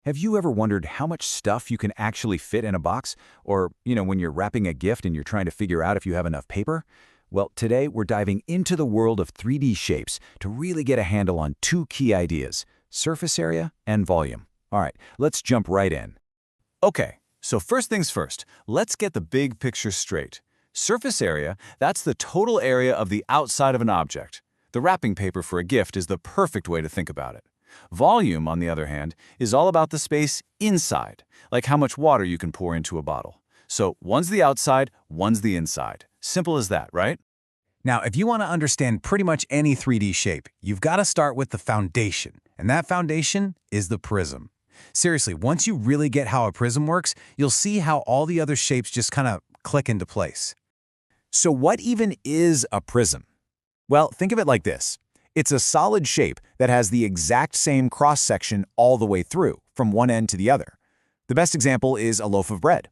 Have you ever wondered how much stuff you can actually fit in a box? Or, when you're wrapping a gift and you're trying to figure out if you have enough paper? Well, today we're diving into the world of 3D shapes to really get a handle on two key ideas: surface area and volume. All right, let's jump right in. Okay, so first things first, let's get the big picture straight. Surface area, that's the total area of the outside of an object. The wrapping paper for a gift is the perfect way to think about it. Volume, on the other hand, is all about the space inside, like how much water you can pour into a bottle. So one's the outside, one's the inside. Simple as that, right? Now, if you want to understand pretty much any 3D shape, you've got to start with the foundation, and that foundation is the prism. Seriously, once you really get how a prism works, you'll see how all the other shapes just kind of click into place. So what even is a prism? Well, think of it like this. It's a solid shape that has the exact same cross-section all the way through, from one end to the other. The best example is a loaf of bread.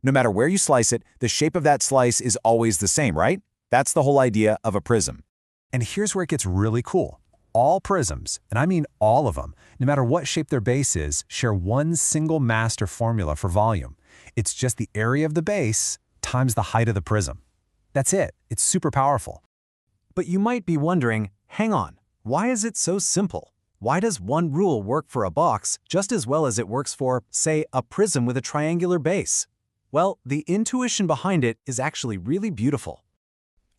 No matter where you slice it, the shape of that slice is always the same, right? That's the whole idea of a prism. And here's where it gets really cool. All prisms, and I mean all of them, no matter what shape their base is, share one single master formula for volume. It's just the area of the base times the height of the prism. That's it. It's super powerful. But you might be wondering, hang on, why is it so simple? Why does one rule work for a box just as well as it works for, say, a prism with a triangular base? Well, the intuition behind it is actually really beautiful.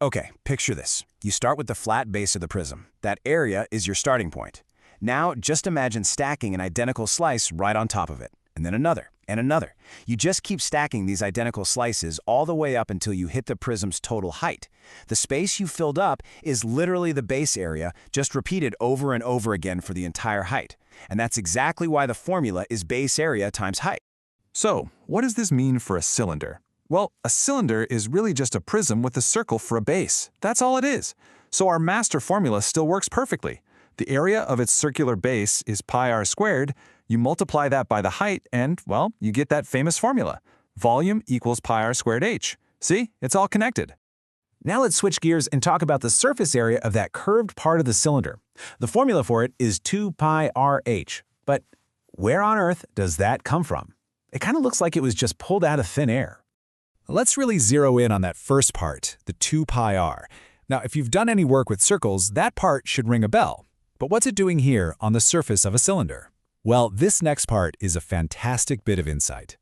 Okay, picture this. You start with the flat base of the prism. That area is your starting point. Now, just imagine stacking an identical slice right on top of it, and then another, and another. You just keep stacking these identical slices all the way up until you hit the prism's total height. The space you filled up is literally the base area, just repeated over and over again for the entire height. And that's exactly why the formula is base area times height. So, what does this mean for a cylinder? Well, a cylinder is really just a prism with a circle for a base. That's all it is. So our master formula still works perfectly. The area of its circular base is pi r squared. You multiply that by the height and, well, you get that famous formula. Volume equals pi r squared h. See? It's all connected. Now let's switch gears and talk about the surface area of that curved part of the cylinder. The formula for it is 2 pi r h. But where on earth does that come from? It kind of looks like it was just pulled out of thin air. Let's really zero in on that first part, the 2 pi r. Now, if you've done any work with circles, that part should ring a bell. But what's it doing here on the surface of a cylinder? Well, this next part is a fantastic bit of insight.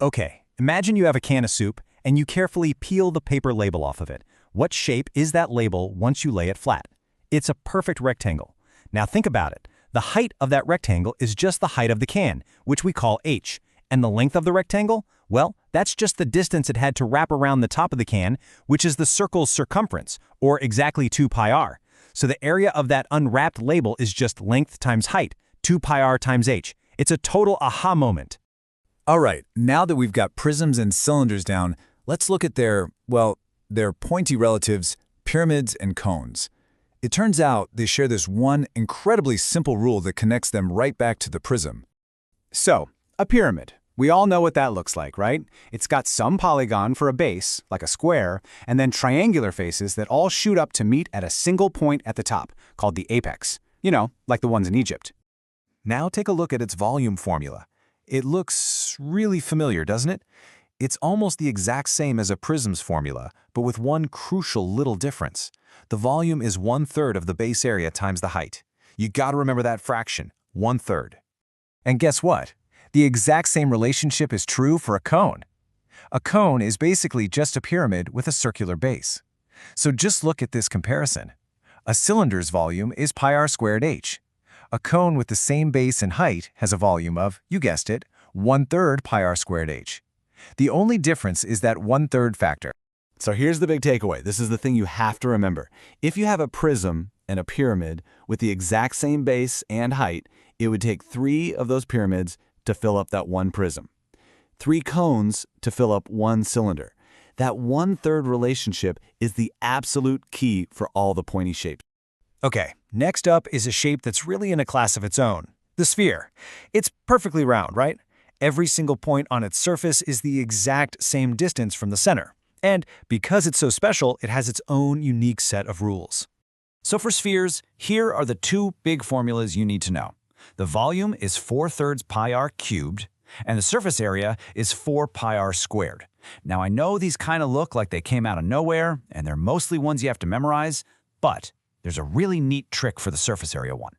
Okay, imagine you have a can of soup and you carefully peel the paper label off of it. What shape is that label once you lay it flat? It's a perfect rectangle. Now think about it. The height of that rectangle is just the height of the can, which we call h. And the length of the rectangle? Well, that's just the distance it had to wrap around the top of the can, which is the circle's circumference, or exactly 2 pi r. So the area of that unwrapped label is just length times height, 2 pi r times h. It's a total aha moment. All right, now that we've got prisms and cylinders down, let's look at their pointy relatives, pyramids and cones. It turns out they share this one incredibly simple rule that connects them right back to the prism. So, a pyramid. We all know what that looks like, right? It's got some polygon for a base, like a square, and then triangular faces that all shoot up to meet at a single point at the top, called the apex. You know, like the ones in Egypt. Now take a look at its volume formula. It looks really familiar, doesn't it? It's almost the exact same as a prism's formula, but with one crucial little difference. The volume is 1/3 of the base area times the height. You gotta remember that fraction, 1/3. And guess what? The exact same relationship is true for a cone. A cone is basically just a pyramid with a circular base. So just look at this comparison. A cylinder's volume is pi r squared h. A cone with the same base and height has a volume of, you guessed it, 1/3 pi r squared h. The only difference is that 1/3 factor. So here's the big takeaway. This is the thing you have to remember. If you have a prism and a pyramid with the exact same base and height, it would take 3 of those pyramids to fill up that one prism. 3 cones to fill up one cylinder. That 1/3 relationship is the absolute key for all the pointy shapes. Okay, next up is a shape that's really in a class of its own, the sphere. It's perfectly round, right? Every single point on its surface is the exact same distance from the center. And because it's so special, it has its own unique set of rules. So for spheres, here are the 2 big formulas you need to know. The volume is 4/3 pi r cubed, and the surface area is 4 pi r squared. Now, I know these kind of look like they came out of nowhere, and they're mostly ones you have to memorize, but there's a really neat trick for the surface area one.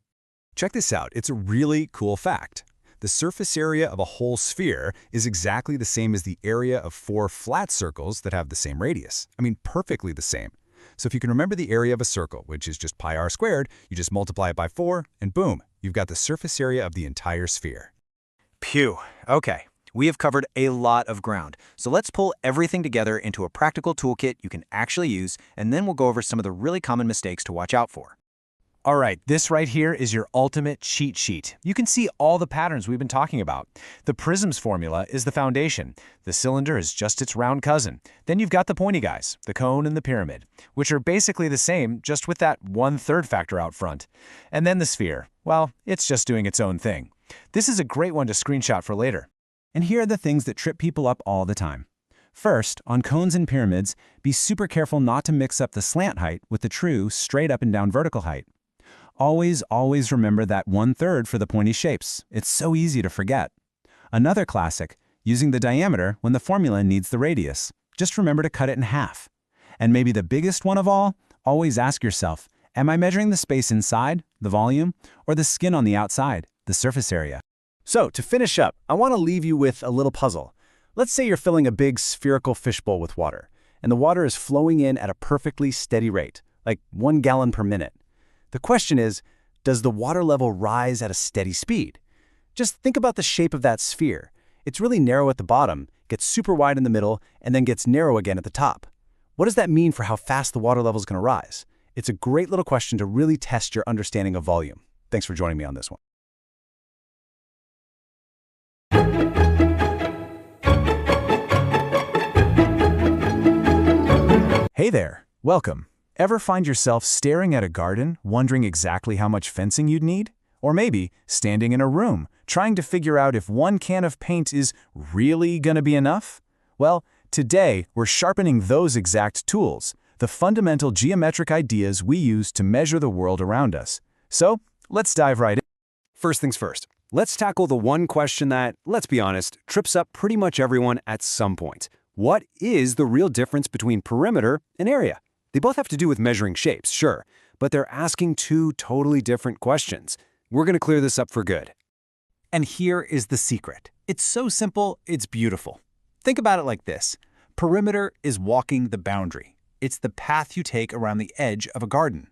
Check this out. It's a really cool fact. The surface area of a whole sphere is exactly the same as the area of 4 flat circles that have the same radius. I mean, perfectly the same. So if you can remember the area of a circle, which is just pi r squared, you just multiply it by 4, and boom, you've got the surface area of the entire sphere. Phew. Okay. We have covered a lot of ground, so let's pull everything together into a practical toolkit you can actually use, and then we'll go over some of the really common mistakes to watch out for. All right, this right here is your ultimate cheat sheet. You can see all the patterns we've been talking about. The prisms formula is the foundation. The cylinder is just its round cousin. Then you've got the pointy guys, the cone and the pyramid, which are basically the same, just with that 1/3 factor out front. And then the sphere. Well, it's just doing its own thing. This is a great one to screenshot for later. And here are the things that trip people up all the time. First, on cones and pyramids, be super careful not to mix up the slant height with the true straight up and down vertical height. Always remember that 1/3 for the pointy shapes. It's so easy to forget. Another classic, using the diameter when the formula needs the radius. Just remember to cut it in half. And maybe the biggest one of all, always ask yourself, am I measuring the space inside, the volume, or the skin on the outside, the surface area? So, to finish up, I want to leave you with a little puzzle. Let's say you're filling a big spherical fishbowl with water, and the water is flowing in at a perfectly steady rate, like 1 gallon per minute. The question is, does the water level rise at a steady speed? Just think about the shape of that sphere. It's really narrow at the bottom, gets super wide in the middle, and then gets narrow again at the top. What does that mean for how fast the water level is going to rise? It's a great little question to really test your understanding of volume. Thanks for joining me on this one. Hey there, welcome. Ever find yourself staring at a garden, wondering exactly how much fencing you'd need? Or maybe standing in a room, trying to figure out if 1 can of paint is really gonna be enough? Well, today we're sharpening those exact tools, the fundamental geometric ideas we use to measure the world around us. So, let's dive right in. First things first, let's tackle the one question that, let's be honest, trips up pretty much everyone at some point. What is the real difference between perimeter and area? They both have to do with measuring shapes, sure, but they're asking 2 totally different questions. We're going to clear this up for good. And here is the secret. It's so simple, it's beautiful. Think about it like this. Perimeter is walking the boundary. It's the path you take around the edge of a garden.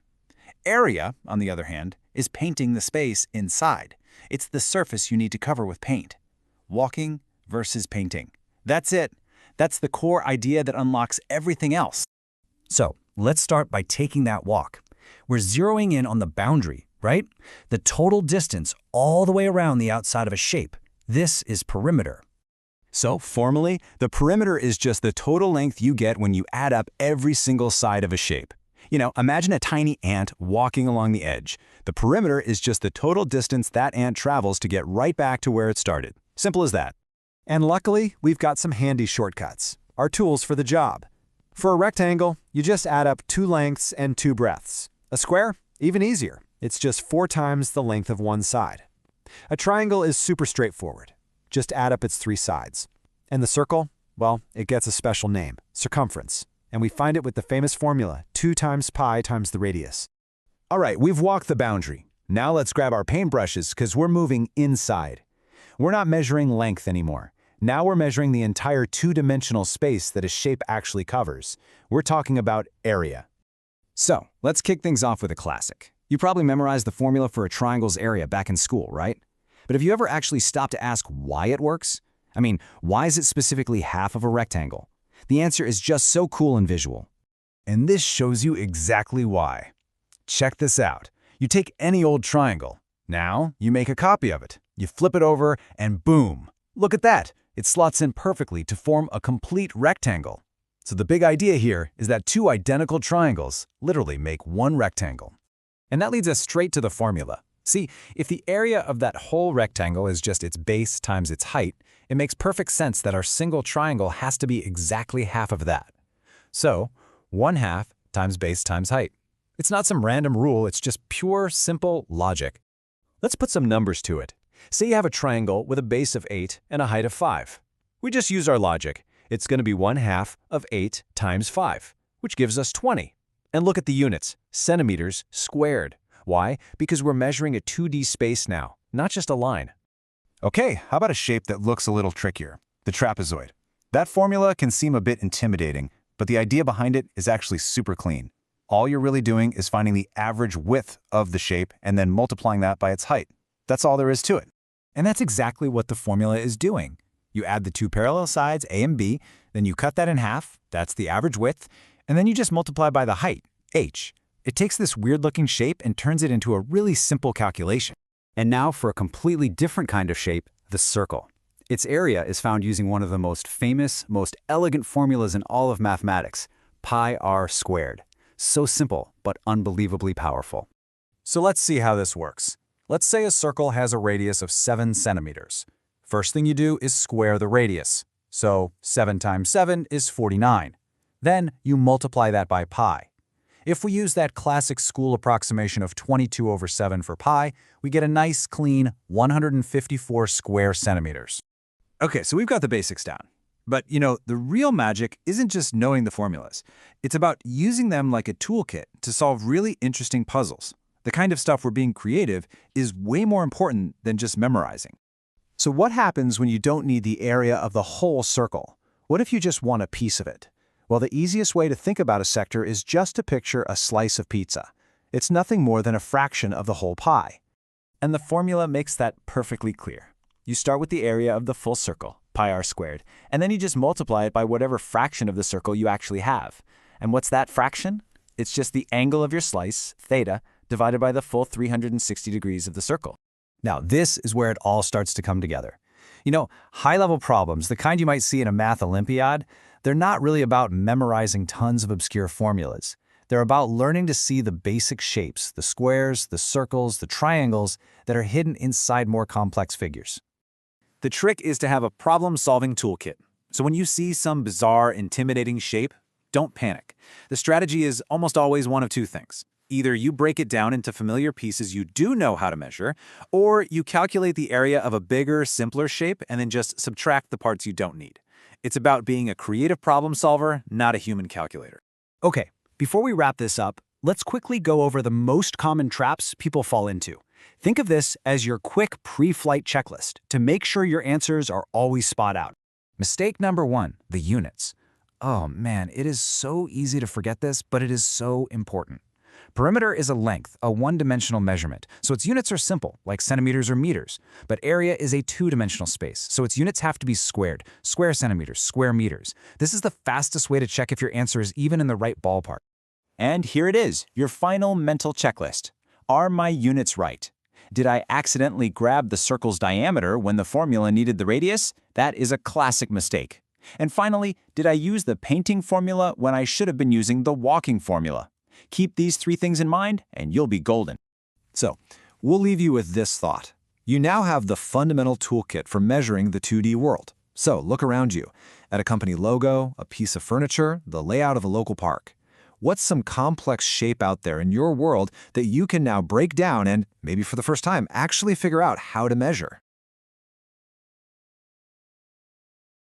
Area, on the other hand, is painting the space inside. It's the surface you need to cover with paint. Walking versus painting. That's it. That's the core idea that unlocks everything else. So, let's start by taking that walk. We're zeroing in on the boundary, right? The total distance all the way around the outside of a shape. This is perimeter. So, formally, the perimeter is just the total length you get when you add up every single side of a shape. You know, imagine a tiny ant walking along the edge. The perimeter is just the total distance that ant travels to get right back to where it started. Simple as that. And luckily, we've got some handy shortcuts, our tools for the job. For a rectangle, you just add up 2 lengths and 2 breadths. A square? Even easier. It's just 4 times the length of one side. A triangle is super straightforward. Just add up its 3 sides. And the circle? Well, it gets a special name, circumference. And we find it with the famous formula, 2 times pi times the radius. All right, we've walked the boundary. Now let's grab our paintbrushes because we're moving inside. We're not measuring length anymore. Now we're measuring the entire 2-dimensional space that a shape actually covers. We're talking about area. So, let's kick things off with a classic. You probably memorized the formula for a triangle's area back in school, right? But have you ever actually stopped to ask why it works? I mean, why is it specifically half of a rectangle? The answer is just so cool and visual. And this shows you exactly why. Check this out. You take any old triangle. Now, you make a copy of it. You flip it over, and boom! Look at that! It slots in perfectly to form a complete rectangle. So the big idea here is that 2 identical triangles literally make 1 rectangle. And that leads us straight to the formula. See, if the area of that whole rectangle is just its base times its height, it makes perfect sense that our single triangle has to be exactly half of that. So, 1/2 times base times height. It's not some random rule, it's just pure, simple logic. Let's put some numbers to it. Say you have a triangle with a base of 8 and a height of 5. We just use our logic. It's going to be 1/2 of 8 times 5, which gives us 20. And look at the units, centimeters squared. Why? Because we're measuring a 2D space now, not just a line. Okay, how about a shape that looks a little trickier? The trapezoid. That formula can seem a bit intimidating, but the idea behind it is actually super clean. All you're really doing is finding the average width of the shape and then multiplying that by its height. That's all there is to it. And that's exactly what the formula is doing. You add the two parallel sides, A and B, then you cut that in half, that's the average width, and then you just multiply by the height, h. It takes this weird-looking shape and turns it into a really simple calculation. And now for a completely different kind of shape, the circle. Its area is found using one of the most famous, most elegant formulas in all of mathematics, pi r squared. So simple, but unbelievably powerful. So let's see how this works. Let's say a circle has a radius of 7 centimeters. First thing you do is square the radius. So 7 times 7 is 49. Then you multiply that by pi. If we use that classic school approximation of 22/7 for pi, we get a nice, clean 154 square centimeters. Okay, so we've got the basics down. But, the real magic isn't just knowing the formulas. It's about using them like a toolkit to solve really interesting puzzles. The kind of stuff where being creative is way more important than just memorizing. So what happens when you don't need the area of the whole circle? What if you just want a piece of it? Well, the easiest way to think about a sector is just to picture a slice of pizza. It's nothing more than a fraction of the whole pie. And the formula makes that perfectly clear. You start with the area of the full circle, pi r squared, and then you just multiply it by whatever fraction of the circle you actually have. And what's that fraction? It's just the angle of your slice, theta, divided by the full 360 degrees of the circle. Now, this is where it all starts to come together. High-level problems, the kind you might see in a math Olympiad, they're not really about memorizing tons of obscure formulas. They're about learning to see the basic shapes, the squares, the circles, the triangles that are hidden inside more complex figures. The trick is to have a problem-solving toolkit. So when you see some bizarre, intimidating shape, don't panic. The strategy is almost always one of two things. Either you break it down into familiar pieces you do know how to measure, or you calculate the area of a bigger, simpler shape and then just subtract the parts you don't need. It's about being a creative problem solver, not a human calculator. Okay, before we wrap this up, let's quickly go over the most common traps people fall into. Think of this as your quick pre-flight checklist to make sure your answers are always spot out. Mistake number 1, the units. Oh man, it is so easy to forget this, but it is so important. Perimeter is a length, a one-dimensional measurement, so its units are simple, like centimeters or meters. But area is a two-dimensional space, so its units have to be squared, square centimeters, square meters. This is the fastest way to check if your answer is even in the right ballpark. And here it is, your final mental checklist. Are my units right? Did I accidentally grab the circle's diameter when the formula needed the radius? That is a classic mistake. And finally, did I use the painting formula when I should have been using the walking formula? Keep these 3 things in mind, and you'll be golden. So, we'll leave you with this thought. You now have the fundamental toolkit for measuring the 2D world. So, look around you, at a company logo, a piece of furniture, the layout of a local park. What's some complex shape out there in your world that you can now break down and, maybe for the first time, actually figure out how to measure?